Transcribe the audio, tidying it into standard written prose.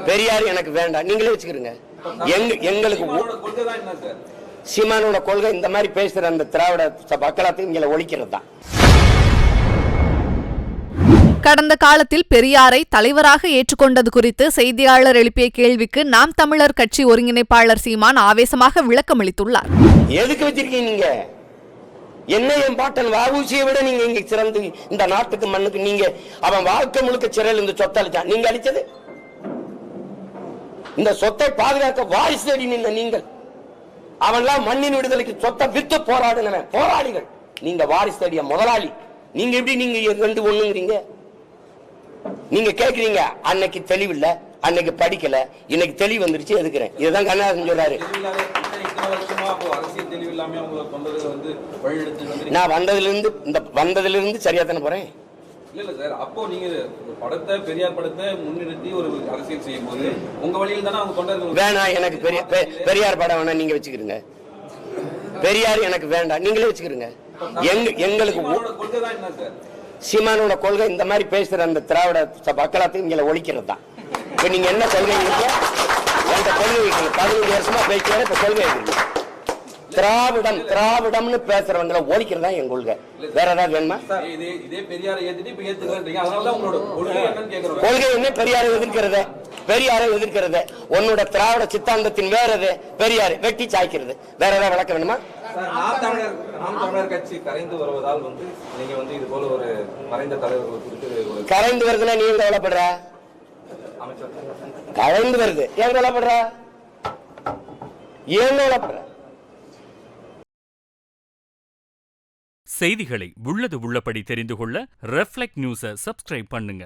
பெரியார் எனக்கு வேண்டாம், நீங்களே வச்சுக்கிறீங்க. எங்களுக்கு சீமானோட கொள்கை இந்த மாதிரி பேசுற அந்த திராவிட மக்களாத்தையும் இங்க ஒழிக்கிறது தான். கடந்த காலத்தில் பெரியாரை தலைவராக ஏற்றுக்கொண்டது குறித்து செய்தியாளர் எழுப்பிய கேள்விக்கு நாம் தமிழர் கட்சி ஒருங்கிணைப்பாளர் சீமான் ஆவேசமாக விளக்கமளித்துள்ளார். எதுக்கு வச்சிருக்கீங்க நீங்க? என்ன என் பாட்டன் வஉசியை விட நீங்க இங்க சிறந்து இந்த நாட்டுக்கு மண்ணுக்கு நீங்க அவன் வாழ்க்கை முழுக்க சிறையில் இந்த சொத்தை அளிச்சான். நீங்க அளிச்சது இந்த சொத்தை பாதுகாக்க வாரிசு தேடி நின்ற நீங்கள். அவன்லாம் மண்ணின் விடுதலைக்கு சொத்தை வித்து போராடினவன் போராளிகள். நீங்க வாரிசு தேடிய முதலாளி. நீங்க எப்படி நீங்க ரெண்டு ஒண்ணுங்கிறீங்க? நீங்க கேக்குறீங்க அன்னைக்கு தெளிவில்ல, அன்னைக்கு படிக்கல, இன்னைக்கு தெளிவு வந்துருச்சு எதுக்குறேன். இதுதான் கண்ணாசன் சொல்றாரு. நான் வந்ததிலிருந்து சரியா தானே போறேன். இல்ல சார், அப்போ நீங்க படத்தை பெரியார் படத்தை முன்னிறுத்தி ஒரு அரசியல் செய்யும் போது உங்க வழியில் தானே அவங்க தொண்டர்கள் வேணாம், எனக்கு பெரியார் படம் வேணா, நீங்க வச்சுக்கிறீங்க. பெரியார் எனக்கு வேண்டாம், நீங்களே வச்சுக்கிறீங்க. எங்களுக்கு சீமானோட கொள்கை இந்த மாதிரி பேசுற அந்த திராவிட மக்களாத்தையும் இங்க ஒழிக்கிறது தான். இப்ப நீங்க என்ன கொள்கை என்கிட்ட கொள்கை வைக்கணும். 15 வருஷமா பேசுறேன், இப்ப கொள்கை வைக்கணும். திராவிடம்னு பேசுறவங்களை ஒழிக்கிறதா என் கொள்கை. வேற ஏதாவது வேணுமா? கொள்கை என்ன? பெரியாரை எதிர்க்கிறது. உன்னோட திராவிட சித்தாந்தத்தின் வேற பெரியார் வெட்டி சாய்க்கிறது. வேற ஏதாவது விளக்க வேணுமா? கரைந்து வருதுன்னா நீ கவலைப்படுற? கரைந்து வருது ஏன் கவலைப்படுற? ஏன் கவலைப்படுற? செய்திகளை உள்ளது உள்ளபடி தெரிந்து கொள்ள ரெஃப்ளெக்ட் நியூஸை சப்ஸ்கிரைப் பண்ணுங்க.